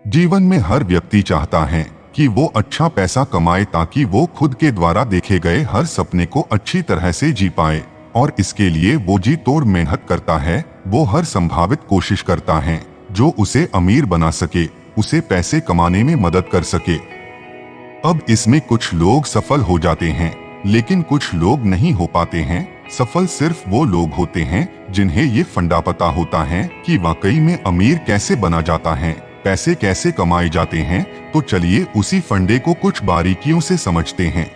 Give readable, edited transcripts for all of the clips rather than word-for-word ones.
जीवन में हर व्यक्ति चाहता है कि वो अच्छा पैसा कमाए ताकि वो खुद के द्वारा देखे गए हर सपने को अच्छी तरह से जी पाए, और इसके लिए वो जी तोड़ मेहनत करता है। वो हर संभावित कोशिश करता है जो उसे अमीर बना सके, उसे पैसे कमाने में मदद कर सके। अब इसमें कुछ लोग सफल हो जाते हैं, लेकिन कुछ लोग नहीं हो पाते हैं। सफल सिर्फ वो लोग होते हैं जिन्हें ये फंडा पता होता है कि वाकई में अमीर कैसे बना जाता है, पैसे कैसे कमाए जाते हैं। तो चलिए उसी फंडे को कुछ बारीकियों से समझते हैं।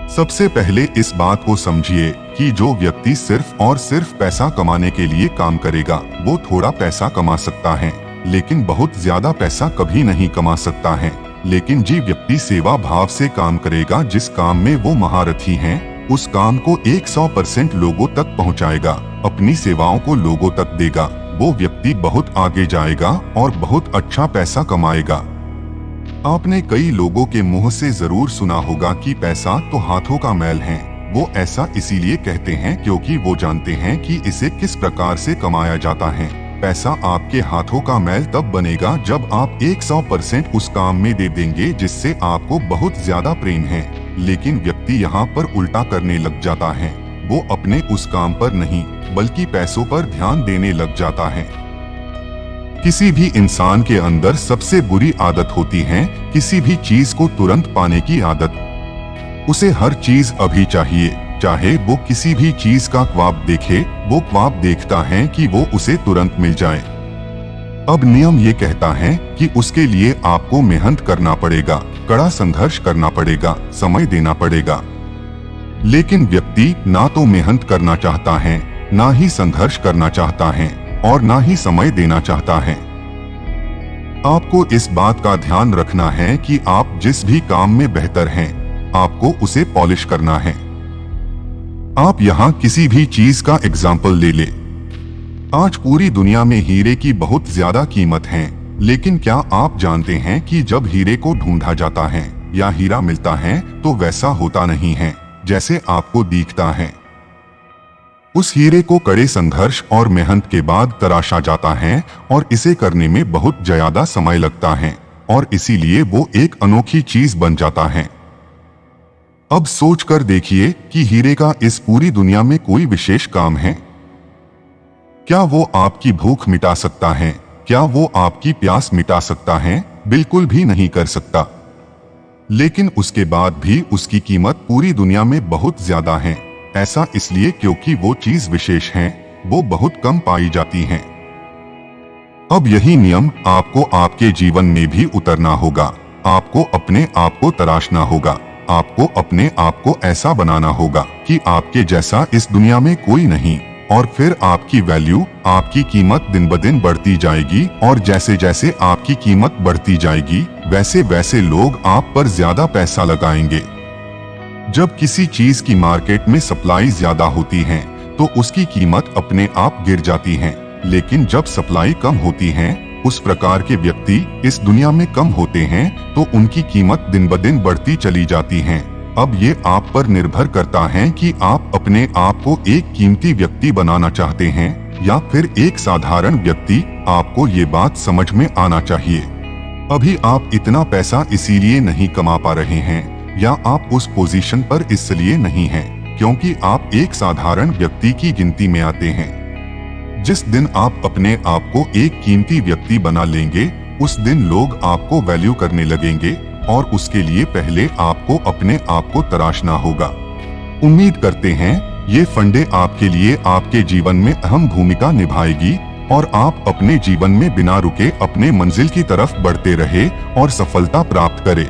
सबसे पहले इस बात को समझिए कि जो व्यक्ति सिर्फ और सिर्फ पैसा कमाने के लिए काम करेगा वो थोड़ा पैसा कमा सकता है, लेकिन बहुत ज्यादा पैसा कभी नहीं कमा सकता है। लेकिन जी व्यक्ति सेवा भाव से काम करेगा, जिस काम में वो महारथी हैं, उस काम को 100% लोगों तक पहुंचाएगा, अपनी सेवाओं को लोगों तक देगा, वो व्यक्ति बहुत आगे जाएगा और बहुत अच्छा पैसा कमाएगा। आपने कई लोगों के मुंह से जरूर सुना होगा कि पैसा तो हाथों का मैल है। वो ऐसा इसीलिए कहते हैं क्योंकि वो जानते हैं कि इसे किस प्रकार से कमाया जाता है। पैसा आपके हाथों का मैल तब बनेगा जब आप 100% उस काम में दे देंगे जिससे आपको बहुत ज्यादा प्रेम है। लेकिन व्यक्ति यहाँ पर उल्टा करने लग जाता है। वो अपने उस काम पर नहीं बल्कि पैसों पर ध्यान देने लग जाता है। किसी भी इंसान के अंदर सबसे बुरी आदत होती है किसी भी चीज को तुरंत पाने की आदत। उसे हर चीज अभी चाहिए, चाहे वो किसी भी चीज का ख्वाब देखे, वो ख्वाब देखता है कि वो उसे तुरंत मिल जाए। अब नियम ये कहता है कि उसके लिए आपको मेहनत करना पड़ेगा, कड़ा संघर्ष करना पड़ेगा, समय देना पड़ेगा। लेकिन व्यक्ति ना तो मेहनत करना चाहता है, ना ही संघर्ष करना चाहता है, और ना ही समय देना चाहता है। आपको इस बात का ध्यान रखना है कि आप जिस भी काम में बेहतर हैं, आपको उसे पॉलिश करना है। आप यहाँ किसी भी चीज का एग्जाम्पल ले ले। आज पूरी दुनिया में हीरे की बहुत ज्यादा कीमत है, लेकिन क्या आप जानते हैं कि जब हीरे को ढूंढा जाता है या हीरा मिलता है तो वैसा होता नहीं है जैसे आपको दिखता है। उस हीरे को कड़े संघर्ष और मेहनत के बाद तराशा जाता है, और इसे करने में बहुत ज्यादा समय लगता है, और इसीलिए वो एक अनोखी चीज बन जाता है। अब सोच कर देखिए कि हीरे का इस पूरी दुनिया में कोई विशेष काम है? क्या वो आपकी भूख मिटा सकता है? क्या वो आपकी प्यास मिटा सकता है? बिल्कुल भी नहीं कर सकता। लेकिन उसके बाद भी उसकी कीमत पूरी दुनिया में बहुत ज्यादा है। ऐसा इसलिए क्योंकि वो चीज विशेष है, वो बहुत कम पाई जाती है। अब यही नियम आपको आपके जीवन में भी उतरना होगा। आपको अपने आप को तराशना होगा। आपको अपने आप को ऐसा बनाना होगा कि आपके जैसा इस दुनिया में कोई नहीं, और फिर आपकी वैल्यू, आपकी कीमत दिन ब दिन बढ़ती जाएगी। और जैसे जैसे आपकी कीमत बढ़ती जाएगी वैसे वैसे लोग आप पर ज्यादा पैसा लगाएंगे। जब किसी चीज की मार्केट में सप्लाई ज्यादा होती है तो उसकी कीमत अपने आप गिर जाती है, लेकिन जब सप्लाई कम होती है, उस प्रकार के व्यक्ति इस दुनिया में कम होते हैं तो उनकी कीमत दिन ब दिन बढ़ती चली जाती है। अब ये आप पर निर्भर करता है कि आप अपने आप को एक कीमती व्यक्ति बनाना चाहते हैं या फिर एक साधारण व्यक्ति। आपको ये बात समझ में आना चाहिए। अभी आप इतना पैसा इसीलिए नहीं कमा पा रहे हैं, या आप उस पोजीशन पर इसलिए नहीं हैं क्योंकि आप एक साधारण व्यक्ति की गिनती में आते हैं। जिस दिन आप अपने आप को एक कीमती व्यक्ति बना लेंगे, उस दिन लोग आपको वैल्यू करने लगेंगे, और उसके लिए पहले आपको अपने आप को तराशना होगा। उम्मीद करते हैं ये फंडे आपके लिए आपके जीवन में अहम भूमिका निभाएगी, और आप अपने जीवन में बिना रुके अपने मंजिल की तरफ बढ़ते रहे और सफलता प्राप्त करें।